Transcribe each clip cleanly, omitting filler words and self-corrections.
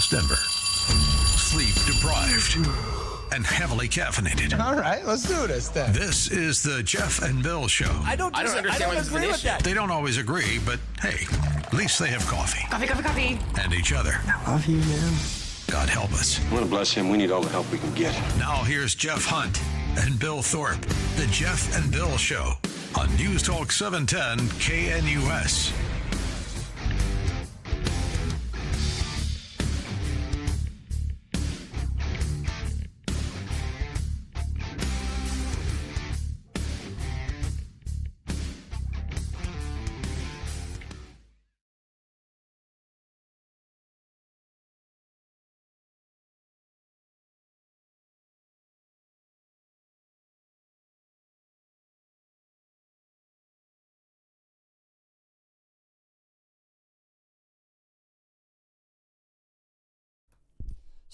West Denver. Sleep deprived and heavily caffeinated. All right, let's do this then. This is the Jeff and Bill Show. I don't agree with that. They don't always agree, but hey, at least they have coffee. Coffee. And each other. I love you, man. God help us. I want to bless him. We need all the help we can get. Now here's Jeff Hunt and Bill Thorpe. The Jeff and Bill Show on News Talk 710 KNUS.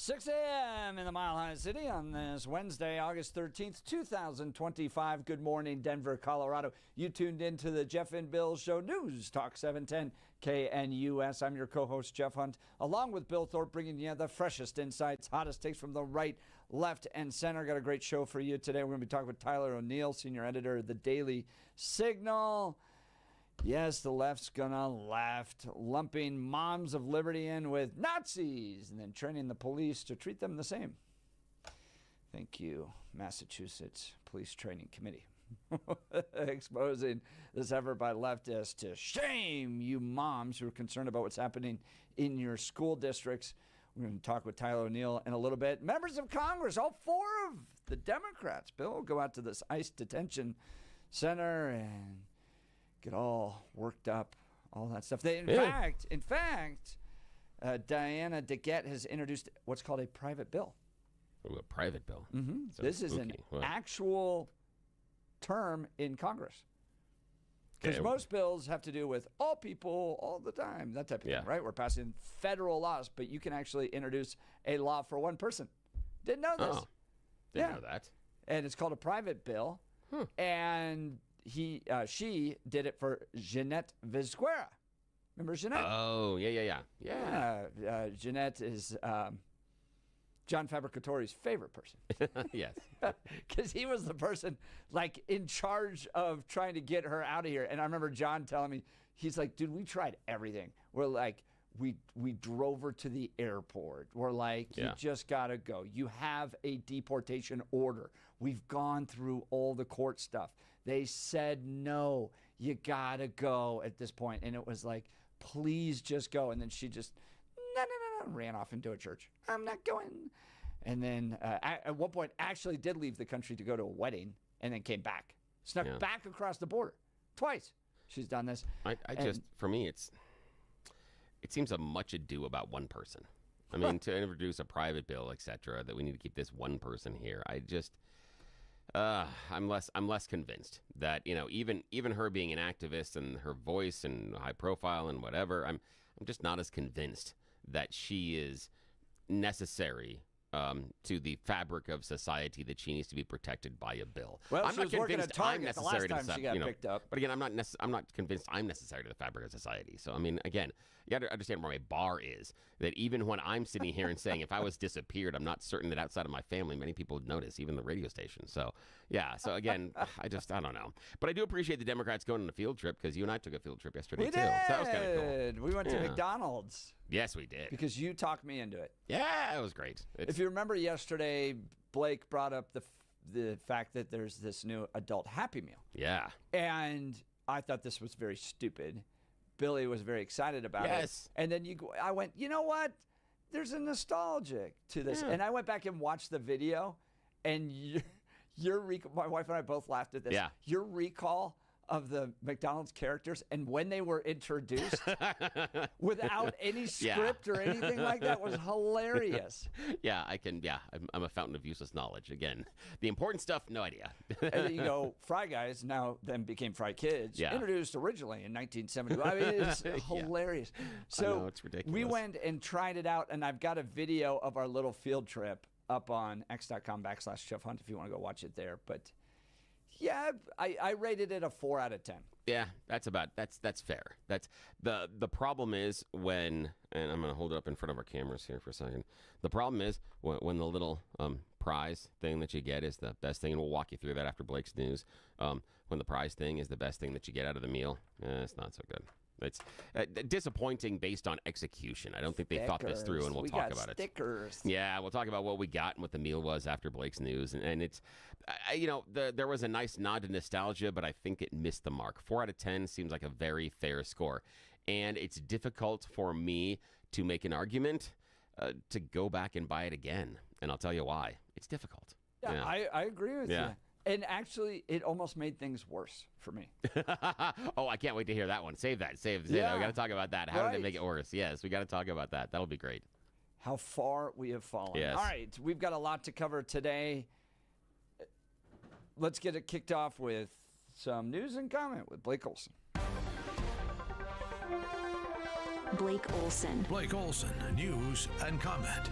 Six a.m. in the Mile High City on this Wednesday, August 13th, 2025. Good morning, Denver, Colorado. You tuned into the Jeff and Bill Show, News Talk 710 KNUS. I'm your co-host, Jeff Hunt, along with Bill Thorpe, bringing you the freshest insights, hottest takes from the right, left, and center. Got a great show for you today. We're going to be talking with Tyler O'Neill, senior editor of the Daily Signal. Yes, the left's gonna left, lumping moms of liberty in with Nazis and then training the police to treat them the same. Thank you, Massachusetts Police Training Committee. Exposing this effort by leftists to shame you moms who are concerned about what's happening in your school districts. We're going to talk with Tyler O'Neill in a little bit. Members of Congress, all four of the Democrats, Bill, go out to this ICE detention center and get all worked up, all that stuff. In fact, Diana DeGette has introduced what's called a private bill. Ooh, a private bill. Mm-hmm. This is an actual term in Congress. Because most bills have to do with all people all the time, that type of thing, right? We're passing federal laws, but you can actually introduce a law for one person. Didn't know this. Oh, didn't know that. And it's called a private bill. And she did it for Jeanette Vizquera. Remember Jeanette? Oh, yeah. Jeanette is John Fabricatori's favorite person. Yes. Because he was the person, like, in charge of trying to get her out of here. And I remember John telling me, he's like, dude, we tried everything. We're like, we drove her to the airport. We're like, you just got to go. You have a deportation order. We've gone through all the court stuff. They said, no, you got to go at this point. And it was like, please just go. And then she just, no, ran off into a church. I'm not going. And then at one point actually did leave the country to go to a wedding and then came back. Snuck back across the border twice. She's done this. For me, it seems a much ado about one person. I mean, to introduce a private bill, etc., that we need to keep this one person here. I'm less convinced that, even her being an activist and her voice and high profile and whatever, I'm just not as convinced that she is necessary to the fabric of society, that she needs to be protected by a bill. Well, I'm she not was working convinced at Target I'm necessary the last time she got picked up. But again, I'm not convinced I'm necessary to the fabric of society. So I mean, again, you got to understand where my bar is. That even when I'm sitting here and saying if I was disappeared, I'm not certain that outside of my family many people would notice, even the radio station. So yeah. So again, I don't know. But I do appreciate the Democrats going on a field trip, because you and I took a field trip yesterday We too. did. So that was kind of cool. We went to McDonald's. Yes, we did. Because you talked me into it. Yeah, it was great. If you remember yesterday, Blake brought up the fact that there's this new adult Happy Meal. Yeah. And I thought this was very stupid. Billy was very excited about it. And then I went, you know what? There's a nostalgic to this. Yeah. And I went back and watched the video, and my wife and I both laughed at this. Yeah. Your recall of the McDonald's characters and when they were introduced without any script or anything like that was hilarious. Yeah, I'm a fountain of useless knowledge. Again, the important stuff, no idea. And then you go, Fry Guys now then became Fry Kids, introduced originally in 1970. I mean, it's hilarious. So I know, it's ridiculous. We went and tried it out, and I've got a video of our little field trip up on x.com/Jeff Hunt if you want to go watch it there. But Yeah, I rated it a 4 out of 10. Yeah, that's fair. That's the problem is when, and I'm going to hold it up in front of our cameras here for a second. The problem is when the little prize thing that you get is the best thing, and we'll walk you through that after Blake's news. When the prize thing is the best thing that you get out of the meal, it's not so good. It's disappointing based on execution. I don't think they thought this through, and we'll talk about stickers. it. Yeah, we'll talk about what we got and what the meal was after Blake's news. And it's, there was a nice nod to nostalgia, but I think it missed the mark. 4 out of 10 seems like a very fair score. And it's difficult for me to make an argument to go back and buy it again. And I'll tell you why. It's difficult. Yeah. I agree with you. And actually, it almost made things worse for me. Oh, I can't wait to hear that one. Save that. Save that. We got to talk about that. How did it make it worse? Yes, we got to talk about that. That'll be great. How far we have fallen. Yes. All right, we've got a lot to cover today. Let's get it kicked off with some news and comment with Blake Olson. Blake Olson. Blake Olson, news and comment.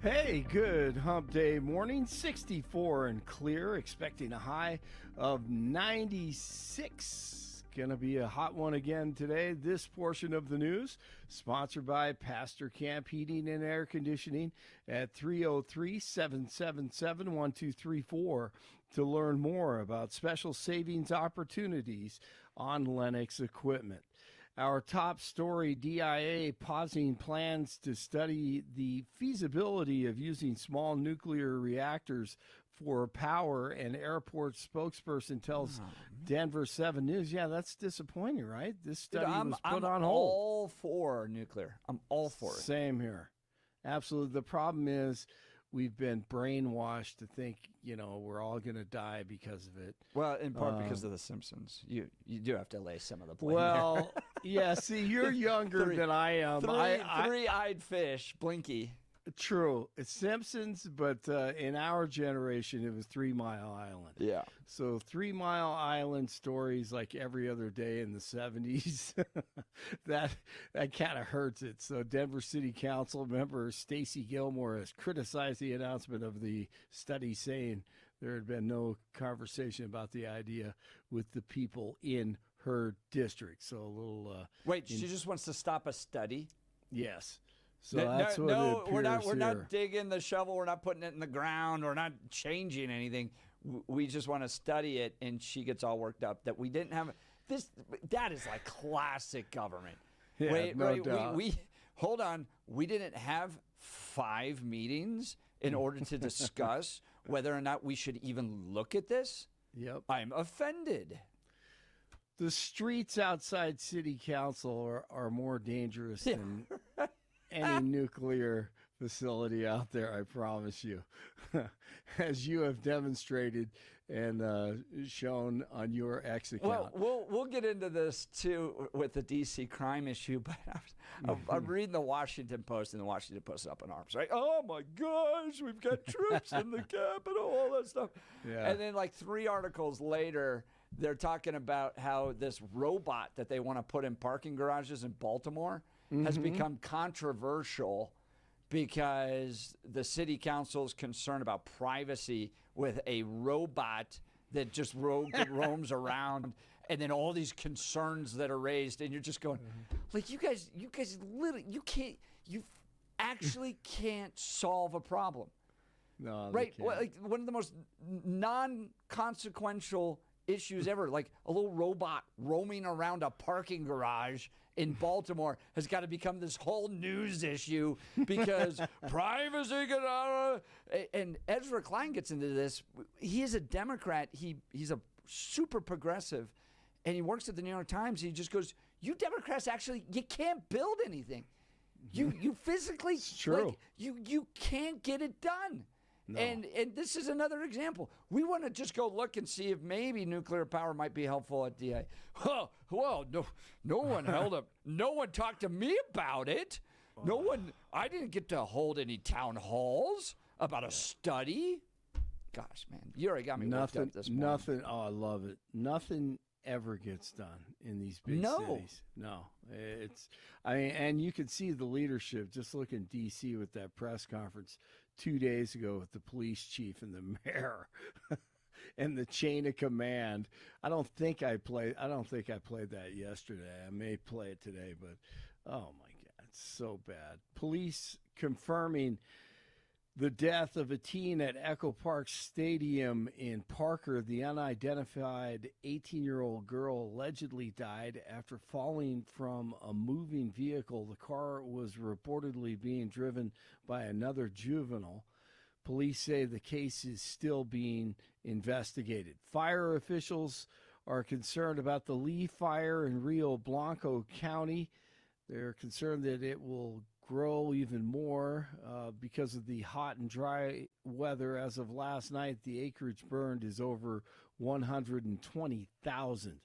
Hey, good hump day morning. 64 and clear, expecting a high of 96. Gonna be a hot one again today. This portion of the news sponsored by Pastor Camp Heating and Air Conditioning at 303-777-1234 to learn more about special savings opportunities on Lennox equipment. Our top story, DIA pausing plans to study the feasibility of using small nuclear reactors for power, and airport spokesperson tells Denver 7 News. Yeah, that's disappointing, right? This study was put on hold. I'm all for nuclear. I'm all for it. Same here. Absolutely. The problem is we've been brainwashed to think, we're all going to die because of it. Well, in part because of The Simpsons. You do have to lay some of the blame Well, yeah, see, you're younger than I am. Three-eyed fish, Blinky. True. It's Simpsons, but in our generation, it was 3 Mile Island. Yeah. So 3 Mile Island stories like every other day in the 70s, that kind of hurts it. So Denver City Council member Stacy Gilmore has criticized the announcement of the study, saying there had been no conversation about the idea with the people in her district. So a little... Wait, she just wants to stop a study? Yes. So that's what it appears we're not digging the shovel. We're not putting it in the ground. We're not changing anything. We just want to study it, and she gets all worked up that we didn't have this. That is like classic government. Yeah, no doubt. We hold on. We didn't have 5 meetings in order to discuss whether or not we should even look at this. Yep. I'm offended. The streets outside City Council are more dangerous than any nuclear facility out there, I promise you, as you have demonstrated and shown on your X account. Well, we'll get into this too with the D.C. crime issue, but I'm reading the Washington Post, and the Washington Post is up in arms, right? Oh my gosh, we've got troops in the Capitol, all that stuff. Yeah. And then like 3 articles later, they're talking about how this robot that they want to put in parking garages in Baltimore has become controversial because the city council is concerned about privacy with a robot that just roams around, and then all these concerns that are raised, and you're just going, like, you guys literally, you actually can't solve a problem. No, right? Well, like one of the most non-consequential issues ever, like a little robot roaming around a parking garage in Baltimore has got to become this whole news issue because privacy. And Ezra Klein gets into this. He is a Democrat. He's a super progressive, and he works at the New York Times. He just goes, "You Democrats actually, you can't build anything. You physically, it's true. Like, you can't get it done." No. And this is another example. We want to just go look and see if maybe nuclear power might be helpful at DA. Well, no one held up. No one talked to me about it. No one. I didn't get to hold any town halls about a study. Gosh, man, you already got me worked up this morning. Nothing. Oh, I love it. Nothing ever gets done in these big cities. No, and you can see the leadership. Just look in D.C. with that press conference 2 days ago with the police chief and the mayor and the chain of command. I don't think I played that yesterday. I may play it today, but oh my God, it's so bad. Police confirming the death of a teen at Echo Park Stadium in Parker. The unidentified 18-year-old girl allegedly died after falling from a moving vehicle. The car was reportedly being driven by another juvenile. Police say the case is still being investigated. Fire officials are concerned about the Lee fire in Rio Blanco County. They're concerned that it will grow even more because of the hot and dry weather. As of last night, the acreage burned is over 120,000.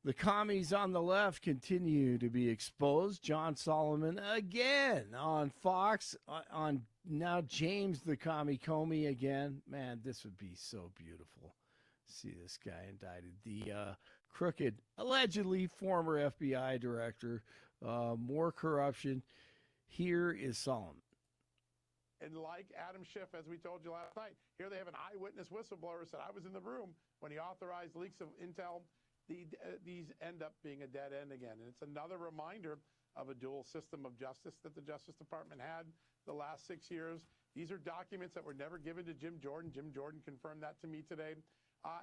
The commies on the left continue to be exposed. John Solomon again on Fox, on now James the Commie Comey again. Man, this would be so beautiful. See this guy indicted. The crooked, allegedly former FBI director, more corruption. Here is Solomon. And like Adam Schiff, as we told you last night, here they have an eyewitness whistleblower said, I was in the room when he authorized leaks of intel. These end up being a dead end again. And it's another reminder of a dual system of justice that the Justice Department had the last 6 years. These are documents that were never given to Jim Jordan. Jim Jordan confirmed that to me today.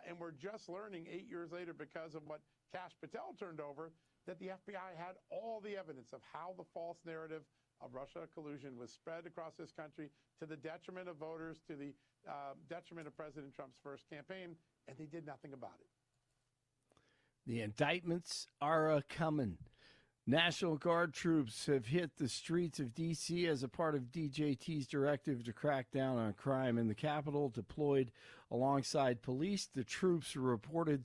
And we're just learning 8 years later, because of what Kash Patel turned over, that the FBI had all the evidence of how the false narrative of Russia collusion was spread across this country to the detriment of voters, to the detriment of President Trump's first campaign, and they did nothing about it. The indictments are a-coming. National Guard troops have hit the streets of D.C. as a part of DJT's directive to crack down on crime in the capital. Deployed alongside police, the troops were reported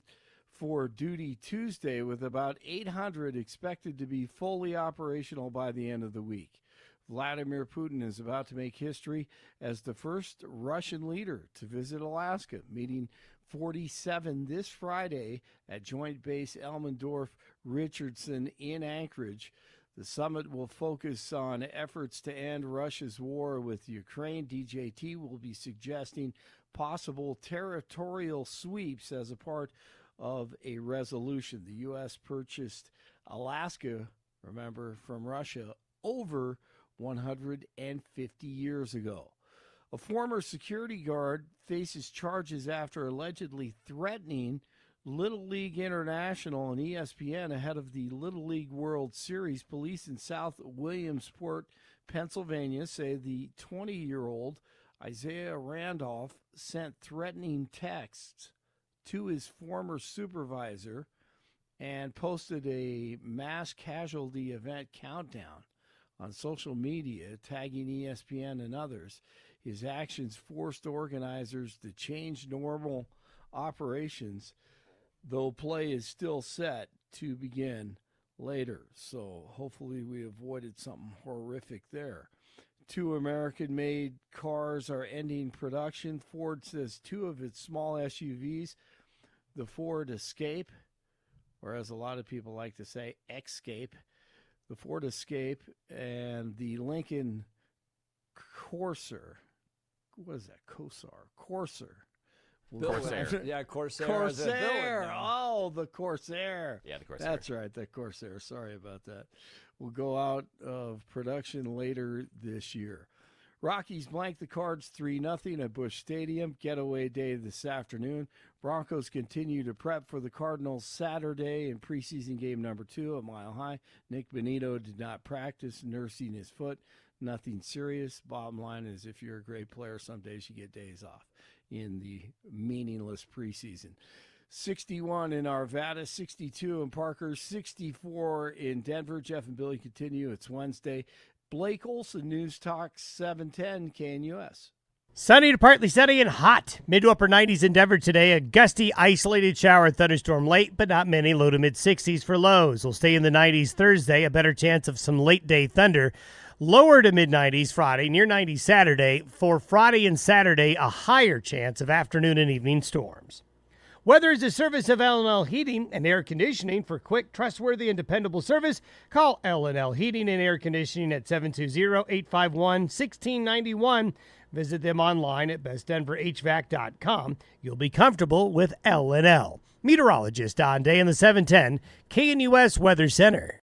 for duty Tuesday, with about 800 expected to be fully operational by the end of the week. Vladimir Putin is about to make history as the first Russian leader to visit Alaska, meeting 47 this Friday at Joint Base Elmendorf-Richardson in Anchorage. The summit will focus on efforts to end Russia's war with Ukraine. DJT will be suggesting possible territorial sweeps as a part of a resolution. The U.S. purchased Alaska, remember, from Russia over 150 years ago. A former security guard faces charges after allegedly threatening Little League International and ESPN ahead of the Little League World Series. Police in South Williamsport, Pennsylvania, say the 20-year-old Isaiah Randolph sent threatening texts to his former supervisor and posted a mass casualty event countdown on social media, tagging ESPN and others. His actions forced organizers to change normal operations, though play is still set to begin later. So hopefully we avoided something horrific there. 2 American-made cars are ending production. Ford says 2 of its small SUVs, the Ford Escape, or as a lot of people like to say, Escape, the Ford Escape and the Lincoln Corsair. What is that? Corsair. Corsair. Yeah, Corsair. Corsair. Oh, the Corsair. Yeah, the Corsair. That's right, the Corsair. Sorry about that. Will go out of production later this year. Rockies blank the Cards 3-0 at Busch Stadium. Getaway day this afternoon. Broncos continue to prep for the Cardinals Saturday in preseason game number 2 at Mile High. Nick Bonito did not practice, nursing his foot. Nothing serious. Bottom line is, if you're a great player, some days you get days off in the meaningless preseason. 61 in Arvada, 62 in Parker, 64 in Denver. Jeff and Billy continue. It's Wednesday. Blake Olson, News Talk 710 KNUS. Sunny to partly sunny and hot. Mid to upper 90s in Denver today. A gusty, isolated shower thunderstorm late, but not many. Low to mid 60s for lows. We'll stay in the 90s Thursday. A better chance of some late day thunder. Lower to mid 90s Friday, near 90s Saturday. For Friday and Saturday, a higher chance of afternoon and evening storms. Weather is a service of L&L Heating and Air Conditioning. For quick, trustworthy, and dependable service, call L&L Heating and Air Conditioning at 720-851-1691. Visit them online at bestdenverhvac.com. You'll be comfortable with L&L. Meteorologist Don Day in the 710 KNUS Weather Center.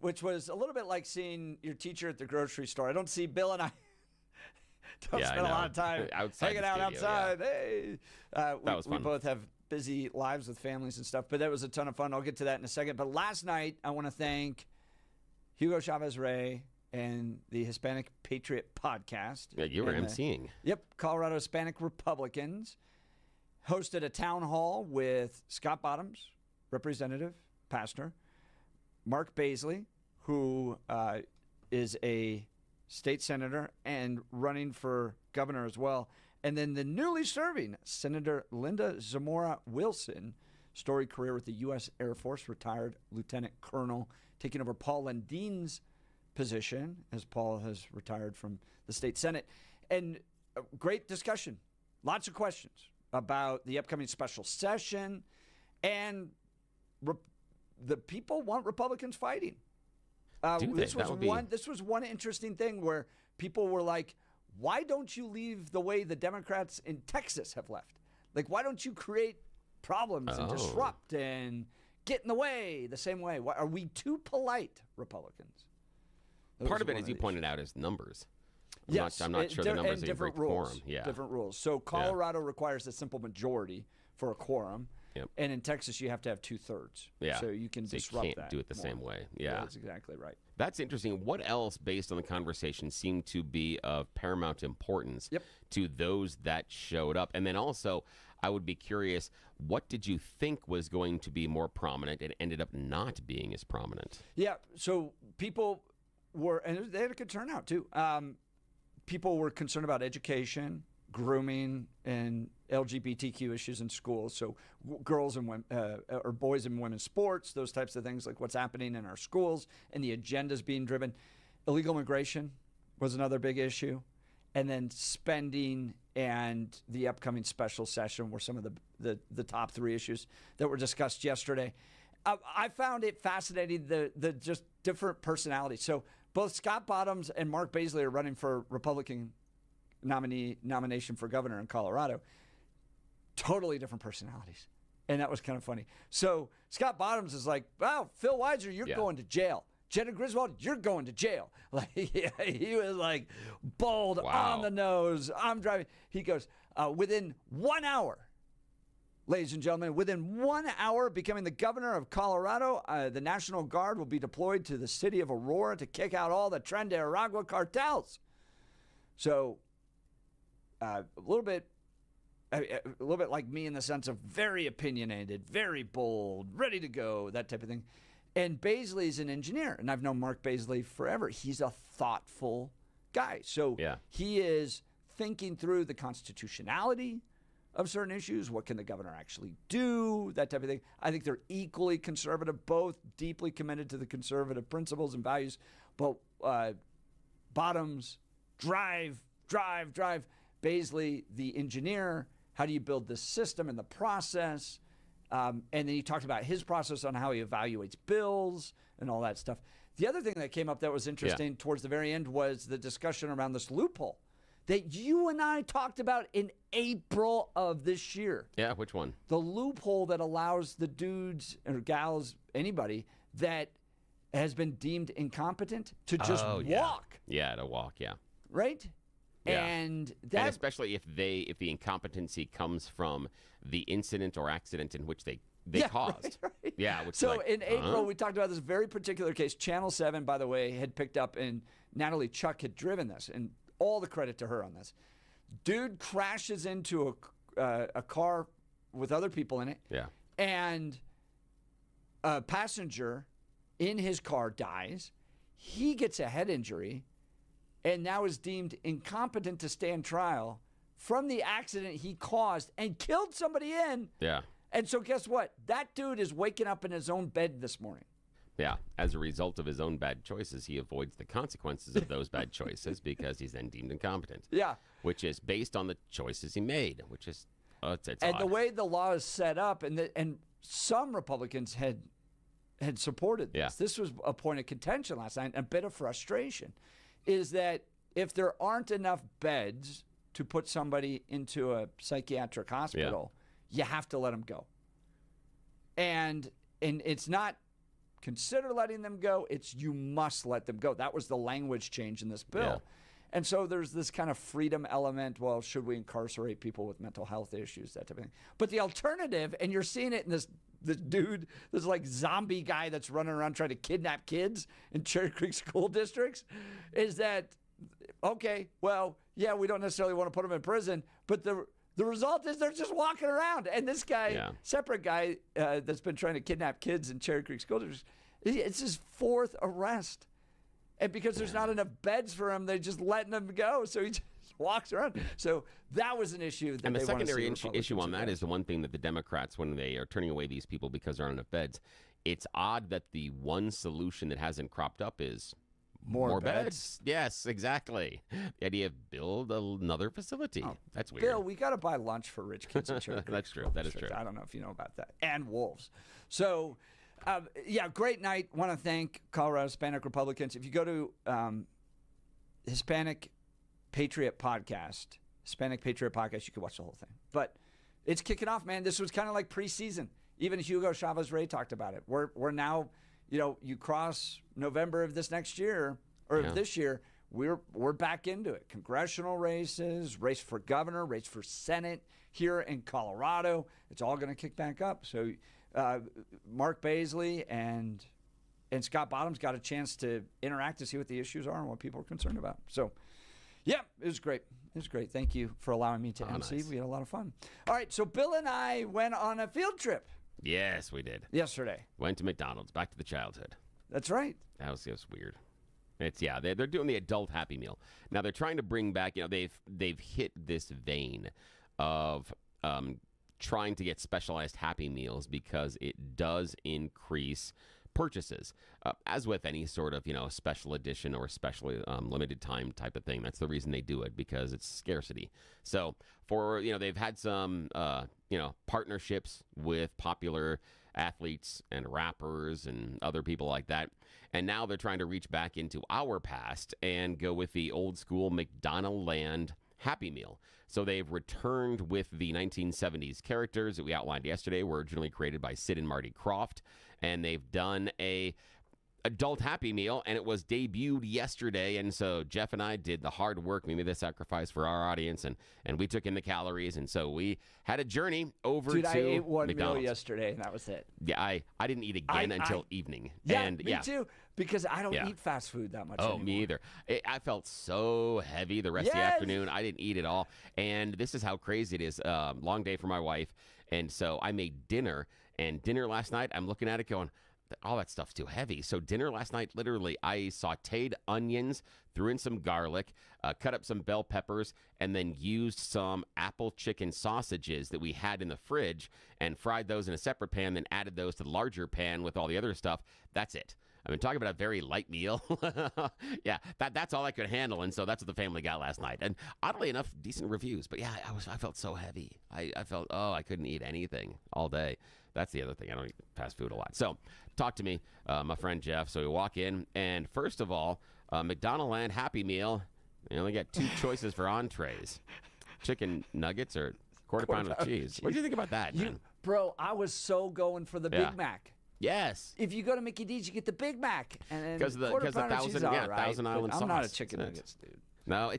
Which was a little bit like seeing your teacher at the grocery store. I don't see Bill and I don't spend a lot of time hanging out outside. Yeah. Hey, that was fun. We both have busy lives with families and stuff, but that was a ton of fun. I'll get to that in a second. But last night, I want to thank Hugo Chavez-Ray and the Hispanic Patriot podcast. Yeah, you were emceeing. Yep, Colorado Hispanic Republicans hosted a town hall with Scott Bottoms, representative, pastor, Mark Baisley, who is a state senator and running for governor as well, and then the newly serving Senator Linda Zamora Wilson, storied career with the U.S. Air Force, retired lieutenant colonel, taking over Paul Lundeen's position as Paul has retired from the state Senate. And a great discussion, lots of questions about the upcoming special session, and the people want Republicans fighting. This was one interesting thing where people were like, why don't you leave the way the Democrats in Texas have left? Like, why don't you create problems and disrupt and get in the way the same way? Why, are we too polite, Republicans? Part of it, as you pointed out, is numbers. I'm not sure the numbers are different rules. Quorum. Yeah. Different rules. So Colorado requires a simple majority for a quorum. Yep. And in Texas, you have to have 2/3. Yeah. So you can disrupt you can't that. do it the same way. Yeah. That's exactly right. That's interesting. What else, based on the conversation, seemed to be of paramount importance to those that showed up? And then also, I would be curious, what did you think was going to be more prominent and ended up not being as prominent? Yeah. So people were, and they had a good turnout too. People were concerned about education, grooming, and LGBTQ issues in schools. So girls and women, or boys and women's sports, those types of things, like what's happening in our schools and the agendas being driven. Illegal immigration was another big issue. And then spending and the upcoming special session were some of the top three issues that were discussed yesterday. I found it fascinating, the just different personalities. So both Scott Bottoms and Mark Baisley are running for Republican nomination for governor in Colorado. Totally different personalities. And that was kind of funny. So Scott Bottoms is like, wow, Phil Weiser, you're going to jail. Jenna Griswold, you're going to jail. Like he was like bold, on the nose. I'm driving. He goes, within 1 hour, ladies and gentlemen, within 1 hour of becoming the governor of Colorado, the National Guard will be deployed to the city of Aurora to kick out all the Tren de Aragua cartels. So a little bit like me in the sense of very opinionated, very bold, ready to go, that type of thing. And Baisley's an engineer, and I've known Mark Baisley forever. He's a thoughtful guy. So he is thinking through the constitutionality of certain issues. What can the governor actually do? That type of thing. I think they're equally conservative, both deeply committed to the conservative principles and values. But Bottoms, drive. Baisley, the engineer, how do you build this system and the process? And then he talked about his process on how he evaluates bills and all that stuff. The other thing that came up that was interesting towards the very end was the discussion around this loophole that you and I talked about in April of this year. Yeah, which one? The loophole that allows the dudes or gals, anybody that has been deemed incompetent to just walk. Yeah, to walk, yeah. Right? Yeah. And and especially if the incompetency comes from the incident or accident in which they caused. Right. Yeah. Which So in April, we talked about this very particular case. Channel 7, by the way, had picked up, and Natalie Chuck had driven this, and all the credit to her on this. Dude crashes into a car with other people in it. Yeah. And a passenger in his car dies. He gets a head injury and now is deemed incompetent to stand trial from the accident he caused and killed somebody in. Yeah. And so guess what? That dude is waking up in his own bed this morning. Yeah. As a result of his own bad choices, he avoids the consequences of those bad choices because he's then deemed incompetent. Yeah. Which is based on the choices he made, which is it's and odd. the way the law is set up, and some Republicans had supported this. Yeah. This was a point of contention last night, a bit of frustration, is that if there aren't enough beds to put somebody into a psychiatric hospital, you have to let them go. And it's not consider letting them go, it's you must let them go. That was the language change in this bill. Yeah. And so there's this kind of freedom element. Well, should we incarcerate people with mental health issues, that type of thing? But the alternative, and you're seeing it in this dude, this like zombie guy that's running around trying to kidnap kids in Cherry Creek school districts, is that, okay, well, yeah, we don't necessarily want to put them in prison, but the result is they're just walking around. And this guy, separate guy that's been trying to kidnap kids in Cherry Creek school districts, it's his fourth arrest. And because there's not enough beds for him, they're just letting him go. So he just walks around. So that was an issue. And the secondary issue on that is the one thing that the Democrats, when they are turning away these people because there aren't enough beds, it's odd that the one solution that hasn't cropped up is more beds. Yes, exactly. The idea of build another facility. Oh, that's weird. Bill, we got to buy lunch for rich kids in Cherry Creek. That's true. That is true. I don't know if you know about that. And wolves. So... great night. Want to thank Colorado Hispanic Republicans. If you go to Hispanic Patriot Podcast, you can watch the whole thing. But it's kicking off, man. This was kind of like preseason. Even Hugo Chavez Ray talked about it. We're now, you cross November of this next year or this year, we're back into it. Congressional races, race for governor, race for Senate here in Colorado. It's all going to kick back up. So. Mark Baisley and Scott Bottoms got a chance to interact to see what the issues are and what people are concerned about. So, yeah, it was great. It was great. Thank you for allowing me to MC. Nice. We had a lot of fun. All right, so Bill and I went on a field trip. Yes, we did. Yesterday. Went to McDonald's, back to the childhood. That's right. That was weird. They're doing the adult Happy Meal. Now they're trying to bring back, they've hit this vein of trying to get specialized Happy Meals because it does increase purchases, as with any sort of special edition or specially limited time type of thing. That's the reason they do it, because it's scarcity. So for they've had some partnerships with popular athletes and rappers and other people like that, and now they're trying to reach back into our past and go with the old school McDonald Land Happy Meal. So they've returned with the 1970s characters that we outlined yesterday, were originally created by Sid and Marty Krofft, and they've done a adult Happy Meal, and it was debuted yesterday. And so Jeff and I did the hard work. We made the sacrifice for our audience, and we took in the calories, and so we had a journey over to I ate one McDonald's. meal yesterday, and that was it. Yeah, I didn't eat again until evening. Yeah, and me too, because I don't eat fast food that much anymore. Me either. I felt so heavy the rest of the afternoon. I didn't eat at all, and this is how crazy it is. Long day for my wife, and so I made dinner, and dinner last night, I'm looking at it going, all that stuff's too heavy. So dinner last night, literally, I sauteed onions, threw in some garlic, cut up some bell peppers, and then used some apple chicken sausages that we had in the fridge and fried those in a separate pan, then added those to the larger pan with all the other stuff. That's it. I mean, talking about a very light meal. Yeah, that's all I could handle, and so that's what the family got last night. And oddly enough, decent reviews. But yeah, I felt so heavy. I felt, I couldn't eat anything all day. That's the other thing. I don't eat fast food a lot. So talk to me, my friend Jeff. So we walk in, and first of all, McDonald Land Happy Meal, You only get 2 choices for entrees: chicken nuggets or quarter pounder with cheese. What do you think about that, man? Bro, I was so going for the Big Mac. Yes. If you go to Mickey D's, you get the Big Mac, and Because the Thousand Island sauce. I'm not a chicken nuggets dude. No,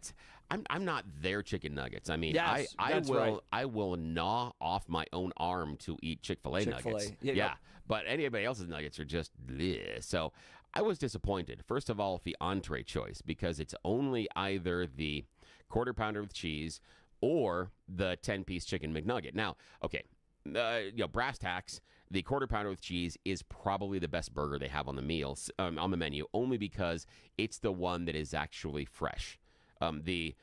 I'm not their chicken nuggets. I mean, Yes, I will gnaw off my own arm to eat Chick-fil-A nuggets. Yeah. But anybody else's nuggets are just bleh. So I was disappointed. First of all, with the entree choice, because it's only either the quarter pounder with cheese or the 10-piece chicken McNugget. Now, okay, brass tacks. The quarter pounder with cheese is probably the best burger they have on the meals on the menu, only because it's the one that is actually fresh. The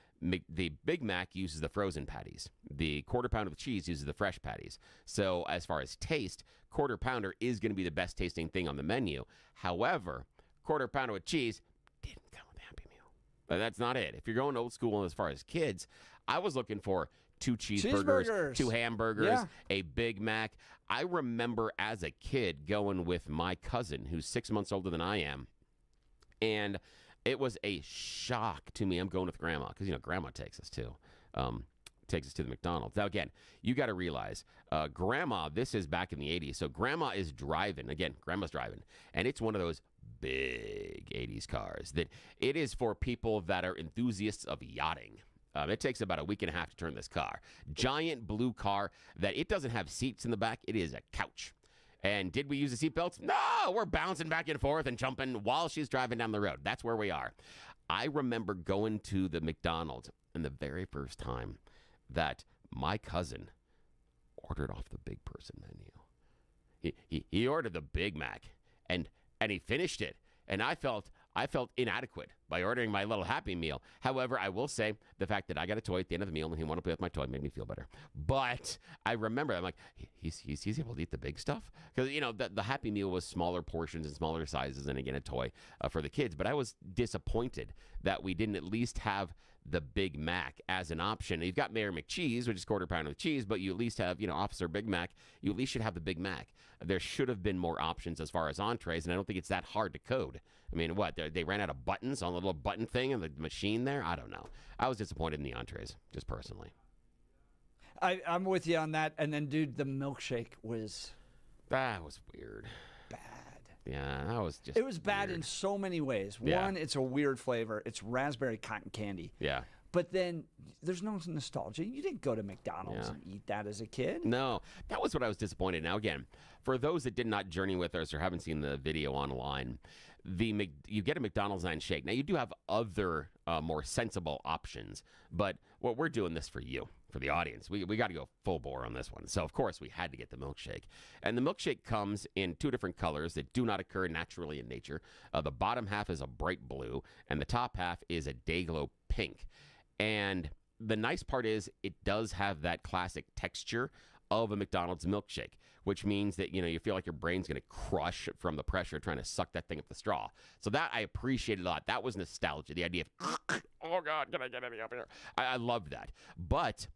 Big Mac uses the frozen patties. The quarter pounder with cheese uses the fresh patties. So as far as taste, quarter pounder is going to be the best tasting thing on the menu. However, quarter pounder with cheese didn't come with a Happy Meal. But that's not it. If you're going old school as far as kids, I was looking for 2 cheeseburgers, 2 hamburgers, a Big Mac. I remember as a kid going with my cousin, who's 6 months older than I am, and it was a shock to me. I'm going with Grandma because, Grandma takes us to the McDonald's. Now, again, you got to realize, Grandma, this is back in the 80s, so Grandma is driving. Again, Grandma's driving, and it's one of those big 80s cars that it is for people that are enthusiasts of yachting. It takes about a week and a half to turn this car. Giant blue car that it doesn't have seats in the back. It is a couch. And did we use the seatbelts? No, we're bouncing back and forth and jumping while she's driving down the road. That's where we are. I remember going to the McDonald's and the very first time that my cousin ordered off the big person menu. He ordered the Big Mac and he finished it. And I felt inadequate by ordering my little Happy Meal. However, I will say the fact that I got a toy at the end of the meal and he wanted to play with my toy made me feel better. But I remember, I'm like, he's able to eat the big stuff? Because, the Happy Meal was smaller portions and smaller sizes and, again, a toy for the kids. But I was disappointed that we didn't at least have the Big Mac as an option. You've got Mayor McCheese, which is quarter pounder with cheese, but you at least have, Officer Big Mac. You at least should have the Big Mac. There should have been more options as far as entrees, and I don't think it's that hard to code. I mean, what, they ran out of buttons on the little button thing in the machine there? I don't know. I was disappointed in the entrees, just personally. I'm with you on that. And then, dude, the milkshake was... That was weird. Bad. Yeah, that was just It was bad weird. in so many ways. Yeah. One, it's a weird flavor. It's raspberry cotton candy. Yeah. But then there's no nostalgia. You didn't go to McDonald's and eat that as a kid. No, that was what I was disappointed. Now, again, for those that did not journey with us or haven't seen the video online, you get a McDonald's 9 shake. Now, you do have other more sensible options, but what we're doing this for you, for the audience. We got to go full bore on this one. So, of course, we had to get the milkshake. And the milkshake comes in 2 different colors that do not occur naturally in nature. The bottom half is a bright blue, and the top half is a day-glow pink. And the nice part is it does have that classic texture of a McDonald's milkshake, which means that, you feel like your brain's going to crush from the pressure trying to suck that thing up the straw. So that I appreciated a lot. That was nostalgia. The idea of, oh, God, can I get any up here? I loved that. But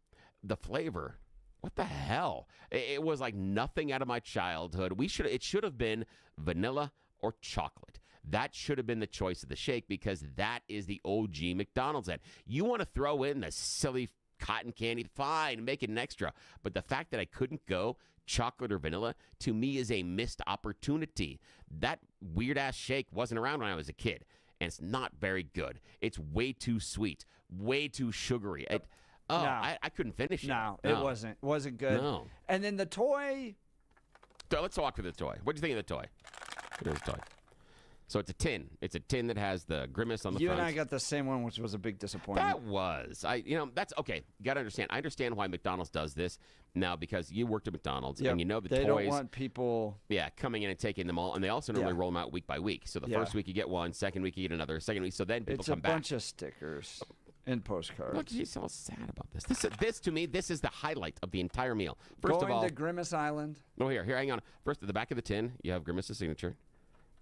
the flavor, what the hell? It was like nothing out of my childhood. It should have been vanilla or chocolate. That should have been the choice of the shake because that is the OG McDonald's ad. You want to throw in the silly cotton candy, fine, make it an extra. But the fact that I couldn't go chocolate or vanilla, to me, is a missed opportunity. That weird-ass shake wasn't around when I was a kid, and it's not very good. It's way too sweet, way too sugary. I couldn't finish it. No, it wasn't. It wasn't good. No. And then the toy. So let's talk through the toy. What do you think of the toy? Here's the toy. So it's a tin. It's a tin that has the grimace on the front. You and I got the same one, which was a big disappointment. That was. That's okay. You got to understand. I understand why McDonald's does this now because you worked at McDonald's and you know the toys. They don't want people. Yeah, coming in and taking them all. And they also normally roll them out week by week. So the first week you get one, second week you get another, second week. So then people come back. It's a bunch of stickers and postcards. Look, you're so sad about this. This to me, this is the highlight of the entire meal. First of all, to Grimace Island. Oh, here, hang on. First, at the back of the tin, you have Grimace's signature.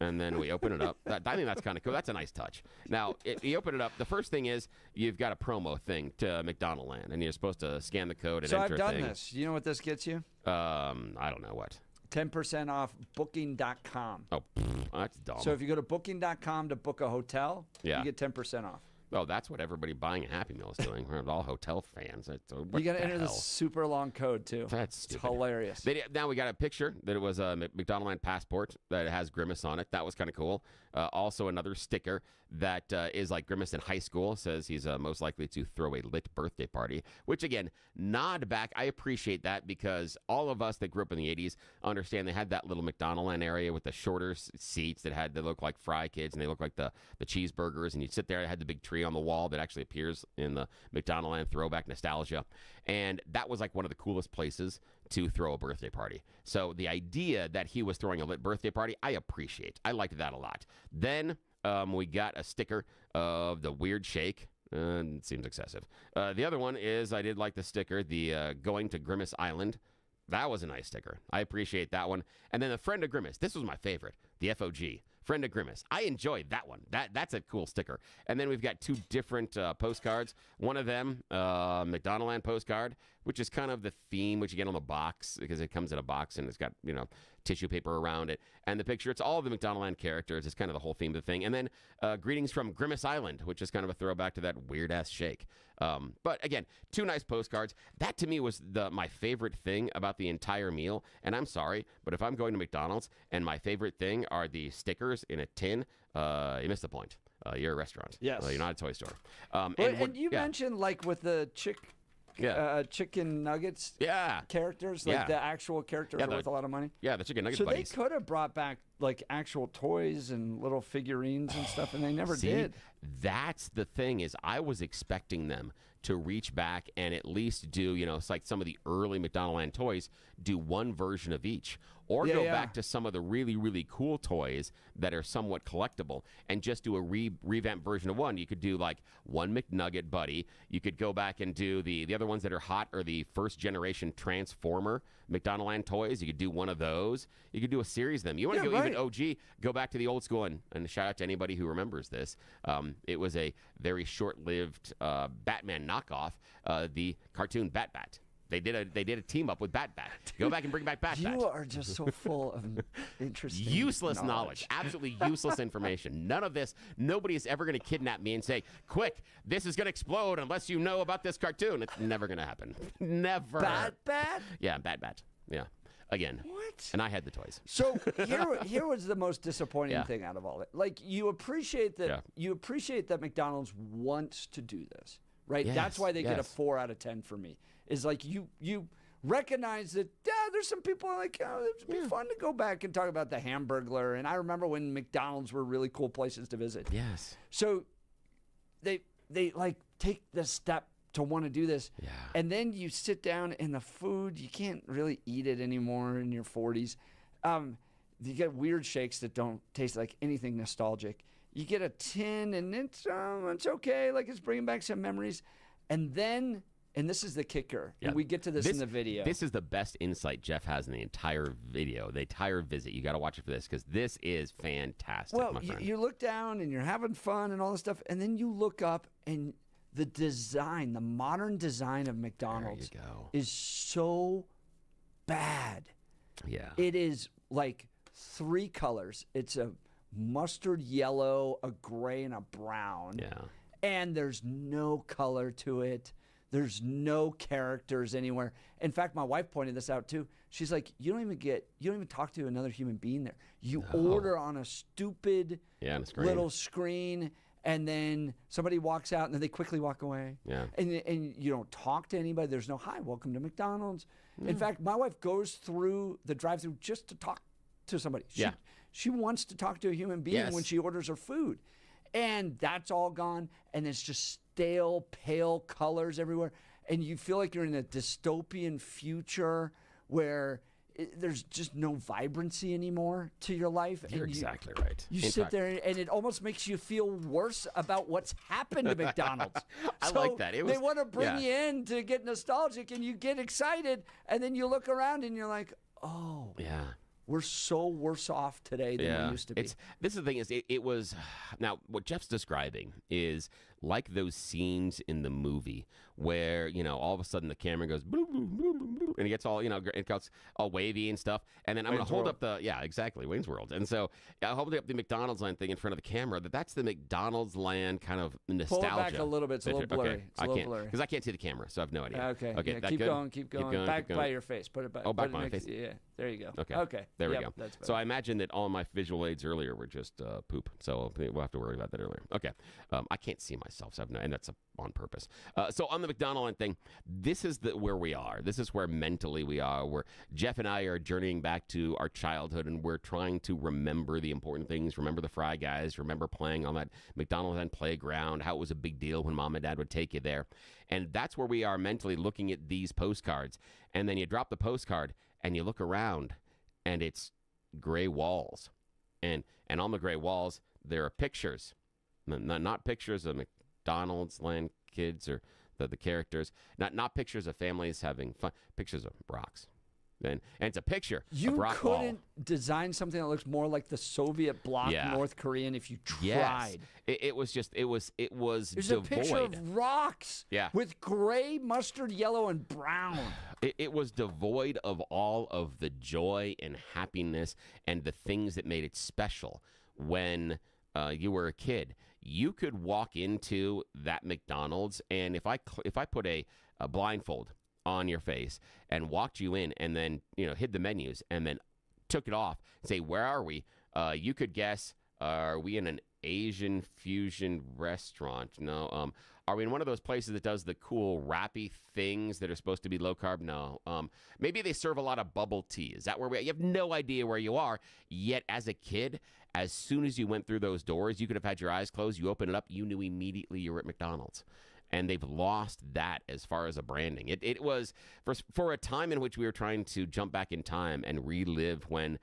And then we open it up. I think that's kind of cool. That's a nice touch. Now, you open it up. The first thing is you've got a promo thing to McDonald Land, and you're supposed to scan the code and enter a thing. So I've done this. You know what this gets you? I don't know what. 10% off Booking.com. Oh, that's dumb. So if you go to Booking.com to book a hotel, you get 10% off. Oh, that's what everybody buying a Happy Meal is doing. We're all hotel fans. You got to enter the super long code, too. That's it's stupid. hilarious. Now we got a picture that it was a McDonaldland passport that has Grimace on it. That was kind of cool. Also, another sticker that is like Grimace in high school. Says he's most likely to throw a lit birthday party, which, again, nod back. I appreciate that because all of us that grew up in the 80s understand they had that little McDonaldland area with the shorter seats that look like Fry Kids, and they look like the cheeseburgers, and you'd sit there. It had the big tree on the wall that actually appears in the McDonaldland throwback nostalgia. And that was like one of the coolest places to throw a birthday party. So the idea that he was throwing a lit birthday party, I appreciate. I liked that a lot. Then we got a sticker of the weird shake. It seems excessive. The other one is I did like the sticker, the going to Grimace Island. That was a nice sticker. I appreciate that one. And then the Friend of Grimace. This was my favorite, the FOG. Friend of Grimace. I enjoyed that one. That's a cool sticker. And then we've got two different postcards. One of them, McDonaldland postcard, which is kind of the theme which you get on the box because it comes in a box and it's got, tissue paper around it. And the picture, it's all the McDonaldland characters. It's kind of the whole theme of the thing. And then greetings from Grimace Island, which is kind of a throwback to that weird-ass shake. But again, two nice postcards. That to me was my favorite thing about the entire meal. And I'm sorry, but if I'm going to McDonald's and my favorite thing are the stickers in a tin, you missed the point. You're a restaurant. Yes. You're not a toy store. And you mentioned like with the chicken nuggets characters, like the actual characters are worth a lot of money. Yeah, the chicken nuggets so buddies. They could have brought back like actual toys and little figurines and stuff, and they never did. That's the thing is I was expecting them to reach back and at least do, it's like some of the early McDonaldland toys, do one version of each. Or go back to some of the really, really cool toys that are somewhat collectible and just do a revamped version of one. You could do like one McNugget buddy. You could go back and do the other ones that are hot are the first generation Transformer McDonaldland toys. You could do one of those. You could do a series of them. You want to go even OG, go back to the old school and shout out to anybody who remembers this. It was a very short-lived Batman knockoff, the cartoon Bat-Bat. They did a team up with Bat-Bat. Go back and bring back Bat-Bat. You are just so full of interesting useless knowledge. Absolutely useless information. None of this. Nobody is ever going to kidnap me and say, quick, this is going to explode unless you know about this cartoon. It's never going to happen. Never. Bat-Bat? Yeah, Bat-Bat. Yeah. Again. What? And I had the toys. So here was the most disappointing thing out of all it. Like you appreciate that McDonald's wants to do this, right? Yes, that's why they get a 4 out of 10 for me. Is like you recognize that there's some people like it'd be fun to go back and talk about the Hamburglar, and I remember when McDonald's were really cool places to visit. Yes. So they like take the step to want to do this, and then you sit down and the food you can't really eat it anymore in your 40s. You get weird shakes that don't taste like anything nostalgic. You get a tin and it's okay, like it's bringing back some memories, and then. And this is the kicker. Yeah. And we get to this in the video. This is the best insight Jeff has in the entire video, the entire visit. You got to watch it for this because this is fantastic, well, my friend. You look down and you're having fun and all this stuff, and then you look up and the design, the modern design of McDonald's is so bad. Yeah. It is like 3 colors. It's a mustard yellow, a gray, and a brown. Yeah. And there's no color to it. There's no characters anywhere. In fact, my wife pointed this out too. She's like, you don't even talk to another human being there. You order on a stupid little screen, and then somebody walks out, and then they quickly walk away. Yeah. And you don't talk to anybody. There's no, hi, welcome to McDonald's. In fact, my wife goes through the drive-thru just to talk to somebody. She wants to talk to a human being when she orders her food. And that's all gone, and it's just stale, pale colors everywhere. And you feel like you're in a dystopian future where there's just no vibrancy anymore to your life. You're exactly right. You sit there, and it almost makes you feel worse about what's happened to McDonald's. I like that. They want to bring you in to get nostalgic, and you get excited, and then you look around, and you're like, oh. Yeah. We're so worse off today than we used to be. This is the thing is, it was, now what Jeff's describing is like those scenes in the movie where, all of a sudden the camera goes bloop, bloop, bloop, bloop, bloop, and it gets all, it gets all wavy and stuff. And then I'm going to hold up Wayne's World. And so I'm holding up the McDonald's Land thing in front of the camera. That's the McDonald's Land kind of nostalgia. Pull it back a little bit. It's a little blurry. Okay. It's a little blurry. Because I can't see the camera, so I have no idea. Okay. Okay. Yeah, keep going. Back by your face. Put it back. Oh, back by my face? Yeah. There you go. Okay. There we go. That's better. So I imagine that all my visual aids earlier were just poop. So we'll have to worry about that earlier. Okay. I can't see myself, so and that's on purpose. So on the McDonald's thing, this is where we are. This is where mentally we are. Where Jeff and I are journeying back to our childhood, and we're trying to remember the important things. Remember the Fry Guys. Remember playing on that McDonald's Land playground. How it was a big deal when Mom and Dad would take you there. And that's where we are mentally looking at these postcards. And then you drop the postcard and you look around, and it's gray walls. And on the gray walls, there are pictures. Not pictures of McDonald's Land kids or the characters. Not pictures of families having fun. Pictures of rocks. And it's a picture of rock wall. You couldn't design something that looks more like the Soviet bloc North Korean if you tried. Yes. It was There's devoid. a picture of rocks with gray, mustard, yellow, and brown. It was devoid of all of the joy and happiness and the things that made it special when you were a kid. You could walk into that McDonald's, and if I put a blindfold on your face and walked you in and then, hid the menus and then took it off and say, where are we? You could guess, are we in an Asian fusion restaurant? No. Are we in one of those places that does the cool wrappy things that are supposed to be low carb? No. Maybe they serve a lot of bubble tea. Is that where you have no idea where you are. Yet as a kid, as soon as you went through those doors, you could have had your eyes closed. You open it up, you knew immediately you were at McDonald's. And they've lost that as far as a branding. It was for a time in which we were trying to jump back in time and relive when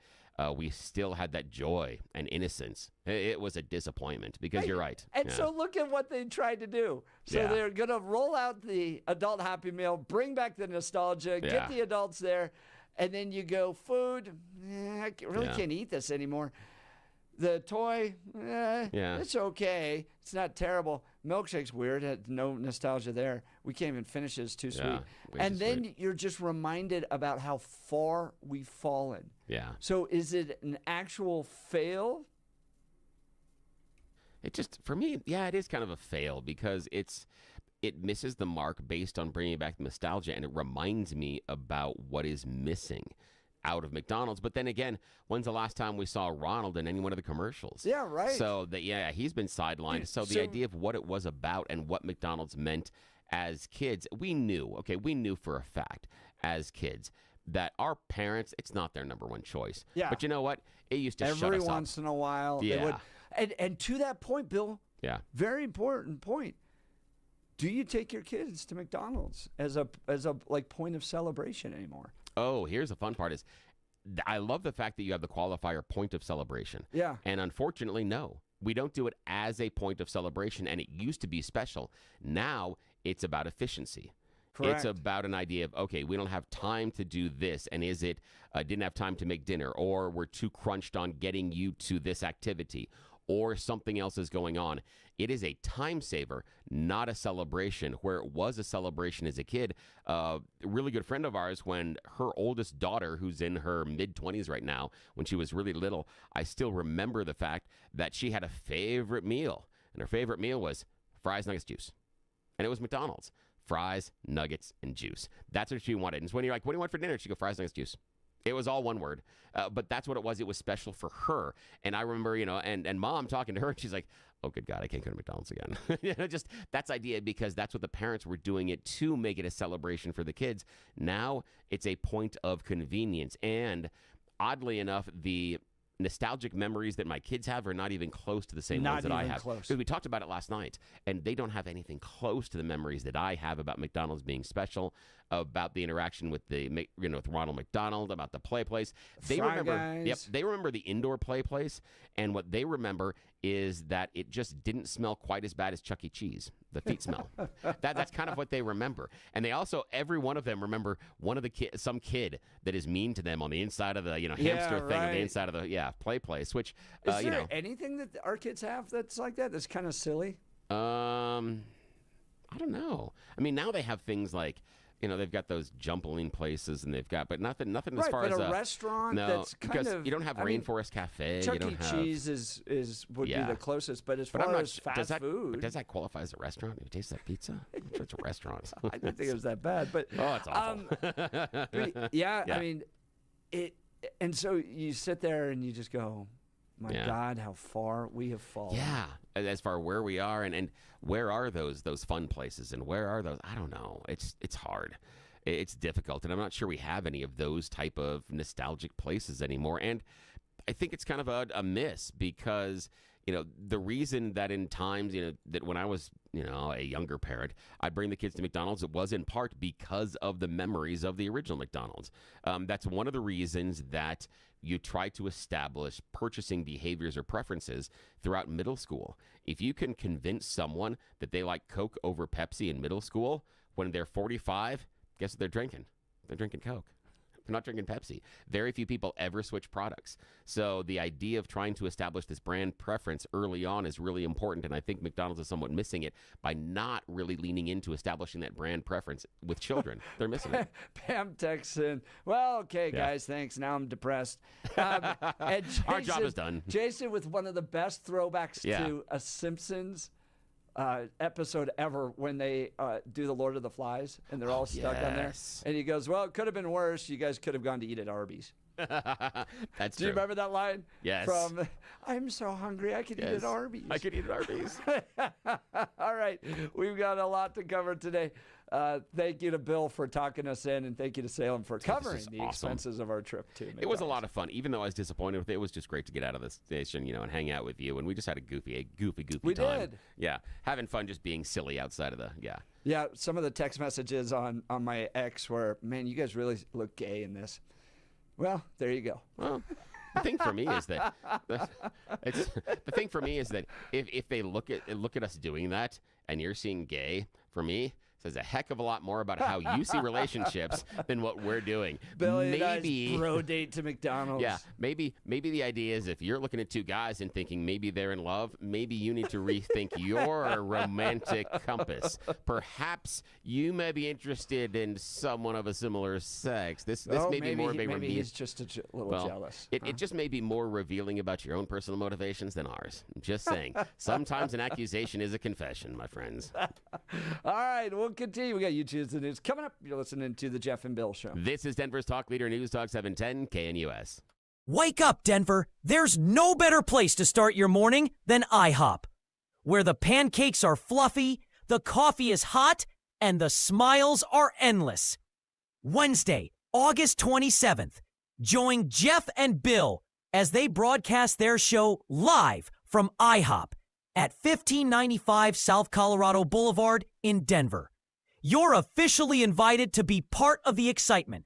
we still had that joy and innocence. It was a disappointment because you're right. And so look at what they tried to do. So they're going to roll out the adult Happy Meal, bring back the nostalgia, get the adults there, and then you go, food, I really can't eat this anymore. The toy, it's okay. It's not terrible. Milkshake's weird. Had no nostalgia there. We can't even finish it. It's too sweet. And then you're just reminded about how far we've fallen. Yeah. So is it an actual fail? It just, for me, it is kind of a fail because it misses the mark based on bringing back nostalgia, and it reminds me about what is missing out of McDonald's. But then again, when's the last time we saw Ronald in any one of the commercials? Yeah, right. So he's been sidelined. So the idea of what it was about and what McDonald's meant as kids, we knew for a fact as kids that our parents, it's not their number one choice. Yeah. But you know what? It used to shut us up. Every once in a while. Yeah. They would, and to that point, Bill. Yeah. Very important point. Do you take your kids to McDonald's as a like point of celebration anymore? Oh, here's the fun part is I love the fact that you have the qualifier point of celebration. Yeah. And unfortunately, no. We don't do it as a point of celebration, and it used to be special. Now it's about efficiency. Correct. It's about an idea of, okay, we don't have time to do this, and is it didn't have time to make dinner, or we're too crunched on getting you to this activity, or something else is going on. It is a time saver, not a celebration, where it was a celebration as a kid. A really good friend of ours, when her oldest daughter, who's in her mid-20s right now, when she was really little, I still remember the fact that she had a favorite meal, and her favorite meal was fries, nuggets, juice. And it was McDonald's. Fries, nuggets, and juice. That's what she wanted. And so when you're like, what do you want for dinner? She'd go, fries, nuggets, juice. It was all one word, but that's what it was. It was special for her. And I remember, and Mom talking to her, and she's like, oh, good God, I can't go to McDonald's again. Just that's idea, because that's what the parents were doing it to make it a celebration for the kids. Now it's a point of convenience. And oddly enough, the nostalgic memories that my kids have are not even close to the same ones that I have. Because we talked about it last night, and they don't have anything close to the memories that I have about McDonald's being special, about the interaction with with Ronald McDonald, about the play place. They remember the indoor play place, and what they remember is that it just didn't smell quite as bad as Chuck E. Cheese, the feet smell. That's kind of what they remember. And they also, every one of them remember one of the some kid that is mean to them on the inside of the hamster thing on the inside of the play place. Which is there anything that our kids have that's like that? That's kind of silly. I don't know. I mean, now they have things like, they've got those jumpling places, and they've got, but nothing as far as a restaurant. No, that's kind because of, you don't have Rainforest Cafe. Chuck you don't E. have, Cheese would be the closest, but as far as fast food, does that qualify as a restaurant? If you taste that pizza, I'm sure it's a restaurant. I didn't think it was that bad, but oh, it's awful. yeah, I mean, it, and so you sit there and you just go, my God, how far we have fallen. Yeah, as far where we are, and where are those fun places, and where are those? I don't know. It's hard. It's difficult, and I'm not sure we have any of those type of nostalgic places anymore. And I think it's kind of a miss because, the reason that in times, that when I was, a younger parent, I'd bring the kids to McDonald's, it was in part because of the memories of the original McDonald's. That's one of the reasons that you try to establish purchasing behaviors or preferences throughout middle school. If you can convince someone that they like Coke over Pepsi in middle school, when they're 45, guess what they're drinking? They're drinking Coke. They're not drinking Pepsi. Very few people ever switch products. So the idea of trying to establish this brand preference early on is really important, and I think McDonald's is somewhat missing it by not really leaning into establishing that brand preference with children. They're missing it. Pam texts in, well, okay, guys, thanks. Now I'm depressed. And Jason, our job is done. Jason with one of the best throwbacks to a Simpsons episode ever when they do the Lord of the Flies and they're all stuck on there. And he goes, well, it could have been worse. You guys could have gone to eat at Arby's. That's Do you remember that line? Yes. From, I'm so hungry, I could eat at Arby's. I could eat at Arby's. All right. We've got a lot to cover today. Thank you to Bill for talking us in, and thank you to Salem for covering the expenses of our trip to McDonald's. It was a lot of fun. Even though I was disappointed with it, it was just great to get out of the station, and hang out with you. And we just had a goofy time. We did. Yeah. Having fun just being silly outside of Yeah, some of the text messages on my ex were, man, you guys really look gay in this. Well, there you go. Well, the thing for me is that if they look at us doing that and you're seeing gay, for me, says a heck of a lot more about how you see relationships than what we're doing. Billy and I's bro date to McDonald's. Yeah, maybe the idea is if you're looking at two guys and thinking maybe they're in love, maybe you need to rethink your romantic compass. Perhaps you may be interested in someone of a similar sex. This may be more of a maybe he's just a little jealous. It just may be more revealing about your own personal motivations than ours. I'm just saying. Sometimes an accusation is a confession, my friends. All right, we'll continue. We got YouTube the news coming up. You're listening to the Jeff and Bill Show. This is Denver's Talk Leader News Talk 710 KNUS. Wake up, Denver. There's no better place to start your morning than IHOP, where the pancakes are fluffy, the coffee is hot, and the smiles are endless. Wednesday, August 27th, join Jeff and Bill as they broadcast their show live from IHOP at 1595 South Colorado Boulevard in Denver. You're officially invited to be part of the excitement.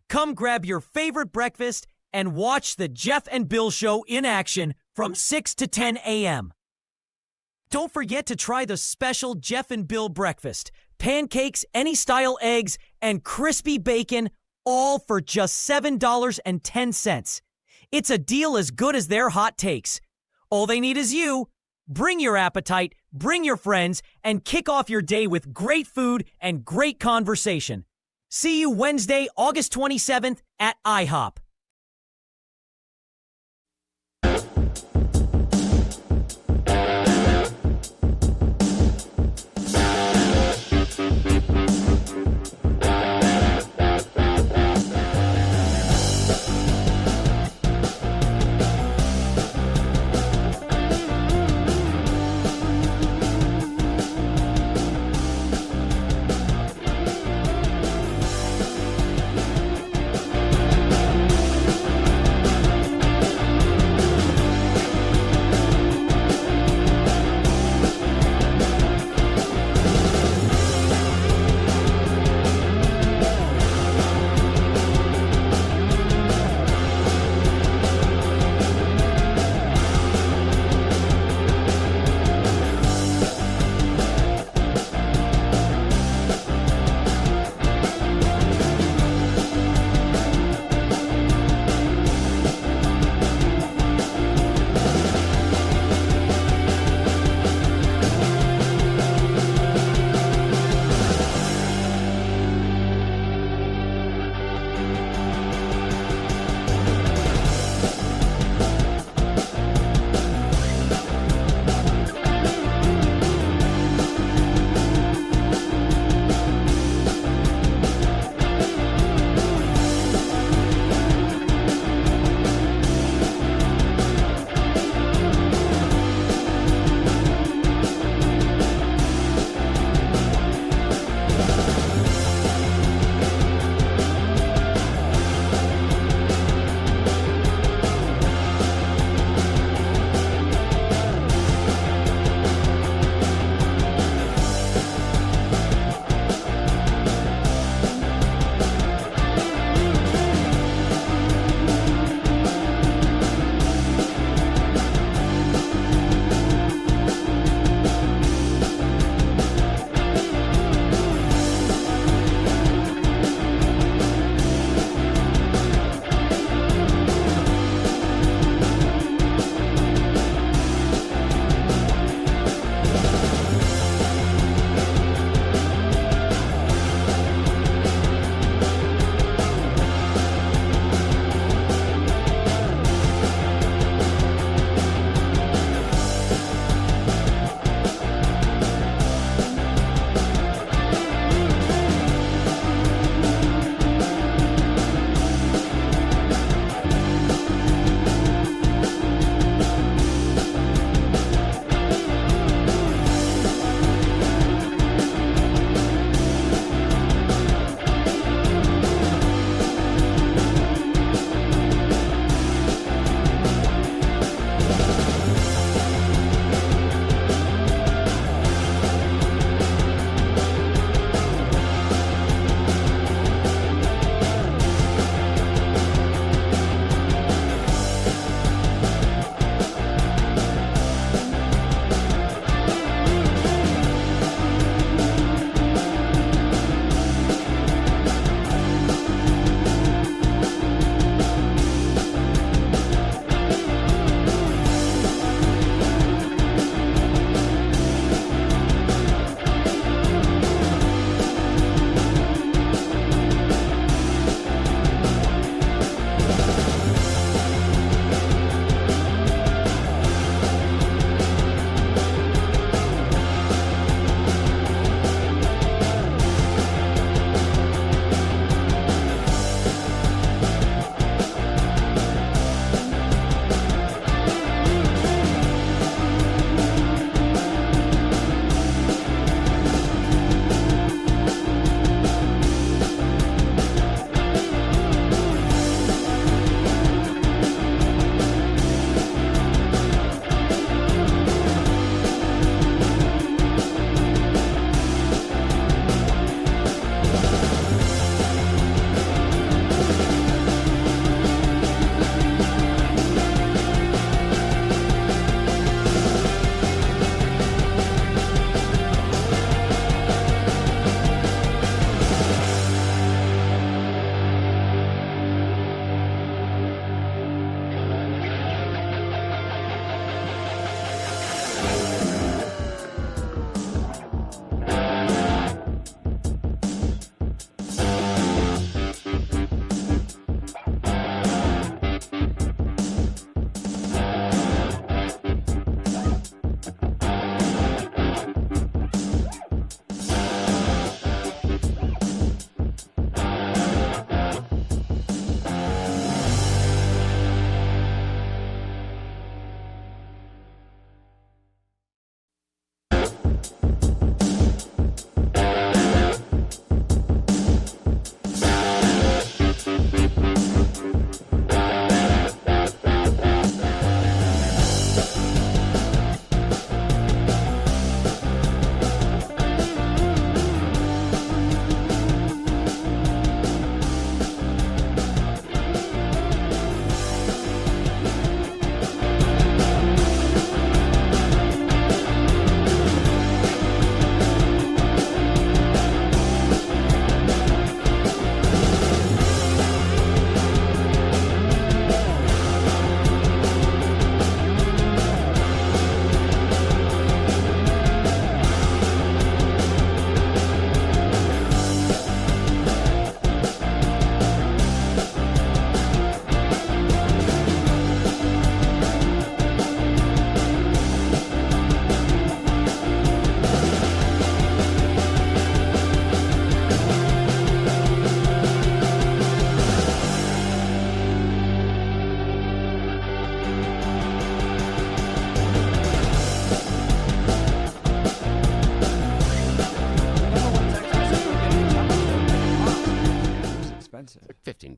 Come grab your favorite breakfast and watch the Jeff and Bill Show in action from 6 to 10 a.m. Don't forget to try the special Jeff and Bill breakfast. Pancakes, any style eggs, and crispy bacon, all for just $7.10. It's a deal as good as their hot takes. All they need is you. Bring your appetite, bring your friends, and kick off your day with great food and great conversation. See you Wednesday, August 27th at IHOP.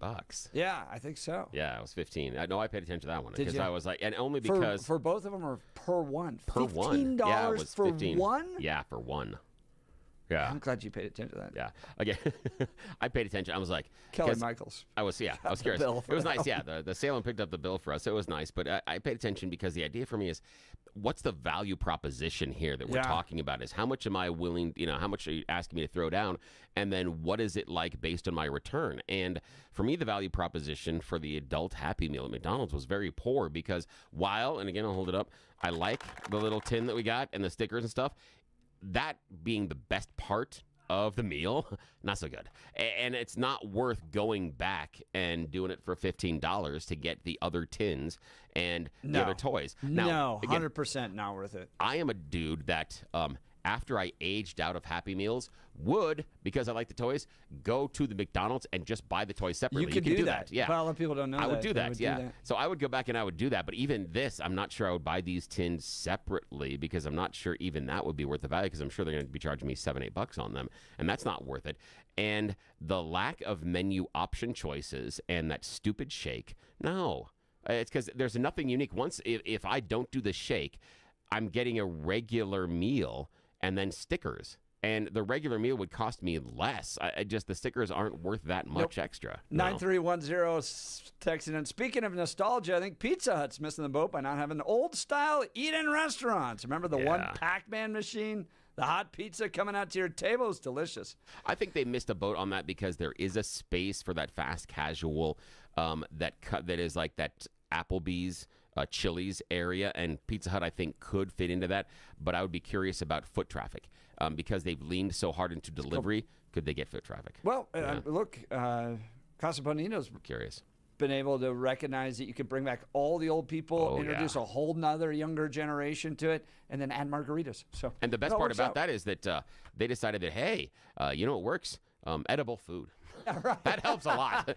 $15. Yeah, I think so. Yeah, it was 15. I know I paid attention to that one Did because you? I was like, and only because For both of them or per one? per one. Yeah, it was for 15. one? Yeah, for one. Yeah. I'm glad you paid attention to that. Yeah. Again, I paid attention. I was like, Kelly 'cause Michaels. I was curious. bill for It was that nice. Yeah, the salesman picked up the bill for us. So it was nice. But I paid attention because the idea for me is, what's the value proposition here that we're Yeah. talking about? Is how much am I willing? How much are you asking me to throw down? And then what is it like based on my return? And for me, the value proposition for the adult Happy Meal at McDonald's was very poor because and again, I'll hold it up. I like the little tin that we got and the stickers and stuff. That being the best part of the meal, not so good. And it's not worth going back and doing it for $15 to get the other tins and the other toys. Now, No, again, 100% not worth it. I am a dude that after I aged out of Happy Meals would, because I like the toys, go to the McDonald's and just buy the toys separately. You could do that. Yeah. Well, a lot of people don't know I that. would do They that, would yeah. do that. So I would go back and I would do that. But even this, I'm not sure I would buy these tins separately because I'm not sure even that would be worth the value because I'm sure they're going to be charging me $7-8 on them. And that's not worth it. And the lack of menu option choices and that stupid shake, no. It's because there's nothing unique. Once, if I don't do the shake, I'm getting a regular meal and then stickers. And the regular meal would cost me less. The stickers aren't worth that much extra. No. 9310 texting in. Speaking of nostalgia, I think Pizza Hut's missing the boat by not having the old-style eat-in restaurants. Remember the one Pac-Man machine? The hot pizza coming out to your table is delicious. I think they missed a boat on that because there is a space for that fast casual that is like that Applebee's, Chili's area, and Pizza Hut, I think, could fit into that. But I would be curious about foot traffic because they've leaned so hard into delivery. Could they get foot traffic? Well, look, Casa Bonito's Curious. been able to recognize that you can bring back all the old people, introduce a whole nother younger generation to it, and then add margaritas. So, and the best part about that is that they decided that, hey, you know what works? Edible food. That helps a lot.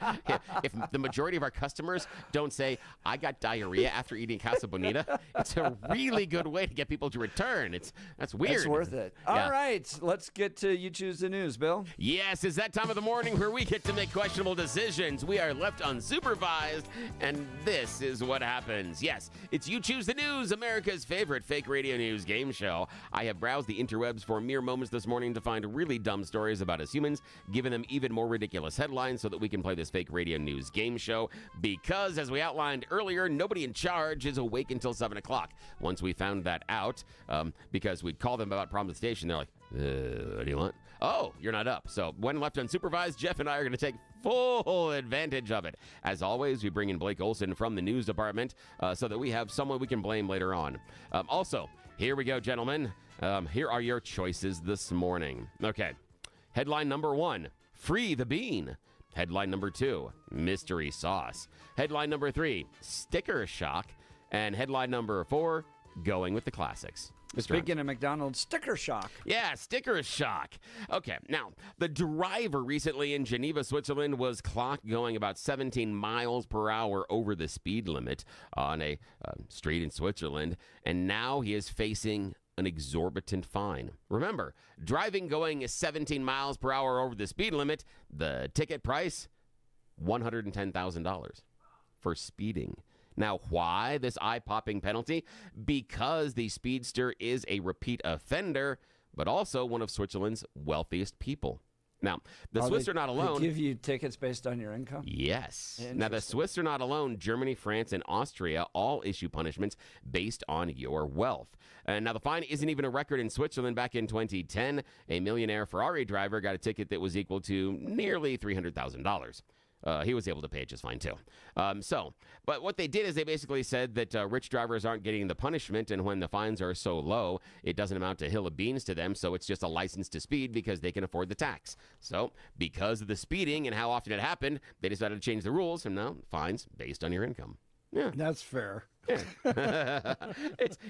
If the majority of our customers don't say, I got diarrhea after eating Casa Bonita, it's a really good way to get people to return. That's weird. It's worth it. All right, let's get to You Choose the News, Bill. Yes, it's that time of the morning where we get to make questionable decisions. We are left unsupervised, and this is what happens. Yes, it's You Choose the News, America's favorite fake radio news game show. I have browsed the interwebs for mere moments this morning to find really dumb stories about us humans, giving them even more ridiculous headlines so that we can play this fake radio news game show because, as we outlined earlier, nobody in charge is awake until 7 o'clock. Once we found that out, because we'd call them about problems at the station, they're like, what do you want? Oh, you're not up. So when left unsupervised, Jeff and I are going to take full advantage of it. As always, we bring in Blake Olson from the news department so that we have someone we can blame later on. Also, here we go, gentlemen. Here are your choices this morning. Okay. Headline number 1. Free the bean. Headline number 2, mystery sauce. Headline number 3, sticker shock. And headline number 4, going with the classics. Speaking of McDonald's, sticker shock. Yeah, sticker shock. Okay, now, the driver recently in Geneva, Switzerland, was clocked going about 17 miles per hour over the speed limit on a street in Switzerland, and now he is facing an exorbitant fine. Remember, driving going 17 miles per hour over the speed limit, the ticket price, $110,000 for speeding. Now, why this eye-popping penalty? Because the speedster is a repeat offender, but also one of Switzerland's wealthiest people. Now, the Swiss are not alone. They give you tickets based on your income? Yes. Now, the Swiss are not alone. Germany, France, and Austria all issue punishments based on your wealth. And now, the fine isn't even a record in Switzerland. Back in 2010, a millionaire Ferrari driver got a ticket that was equal to nearly $300,000. He was able to pay it just fine, too. But what they did is they basically said that rich drivers aren't getting the punishment, and when the fines are so low, it doesn't amount to a hill of beans to them, so it's just a license to speed because they can afford the tax. So, because of the speeding and how often it happened, they decided to change the rules, and now fines based on your income. Yeah. That's fair. Yeah.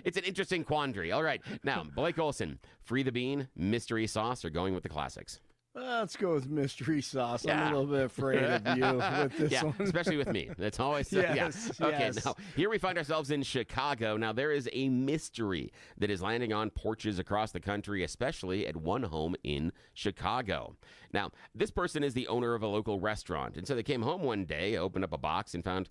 It's an interesting quandary. All right. Now, Blake Olson, free the bean, mystery sauce, or going with the classics? Let's go with mystery sauce. Yeah. I'm a little bit afraid of you with this Yeah, one. especially with me. That's always Yes, yeah. Okay, yes. now here we find ourselves in Chicago. Now there is a mystery that is landing on porches across the country, especially at one home in Chicago. Now, this person is the owner of a local restaurant, and so they came home one day, opened up a box, and found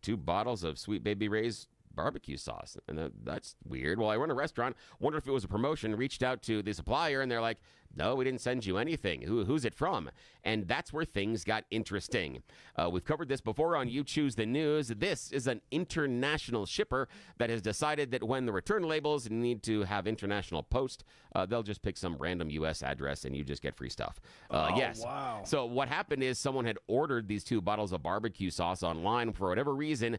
2 bottles of Sweet Baby Ray's barbecue sauce. And that's weird. Well, I run a restaurant, wonder if it was a promotion, reached out to the supplier, and they're like, no, we didn't send you anything. Who's it from? And that's where things got interesting. We've covered this before on You Choose the News. This is an international shipper that has decided that when the return labels need to have international post, they'll just pick some random U.S. address and you just get free stuff. Yes. Wow. So what happened is someone had ordered these 2 bottles of barbecue sauce online for whatever reason,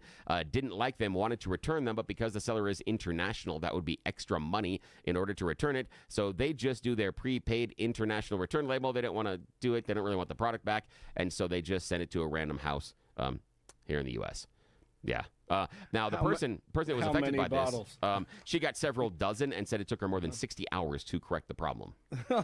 didn't like them, wanted to return them, but because the seller is international, that would be extra money in order to return it. So they just do their prepaid international return label. They don't want to do it. They don't really want the product back. And so they just send it to a random house here in the U.S. Yeah. Now, the person that was affected by bottles? this, she got several dozen and said it took her more than 60 hours to correct the problem.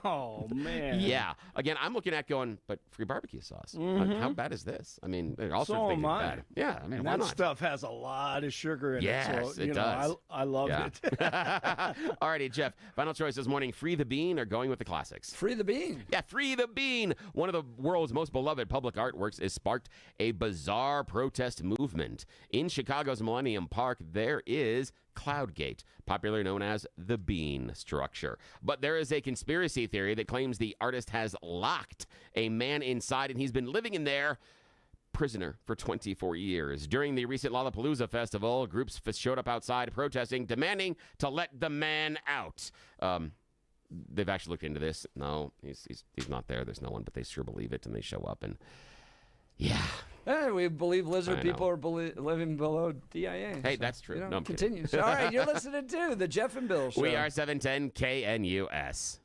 Oh, man. Yeah. Again, I'm looking at going, but free barbecue sauce. How bad is this? I mean, all sorts of So things am are I. bad. Yeah. I mean, And why that not? stuff has a lot of sugar in Yes, it. So, it does. I love Yeah. it. All righty, Jeff. Final choice this morning, Free the Bean or going with the classics? Free the bean. Yeah, Free the Bean. One of the world's most beloved public artworks has sparked a bizarre protest movement. In Chicago's Millennium Park, there is Cloudgate, popularly known as the Bean structure. But there is a conspiracy theory that claims the artist has locked a man inside and he's been living in there prisoner for 24 years. During the recent Lollapalooza festival, groups showed up outside protesting, demanding to let the man out. They've actually looked into this. No, he's not there. There's no one, but they sure believe it, and they show up, and yeah. Hey, we believe lizard I people know. are living below DIA. Hey, that's true. You know, No, I'm kidding. continues. All right, you're listening to the Jeff and Bill Show. We are 710 KNUS.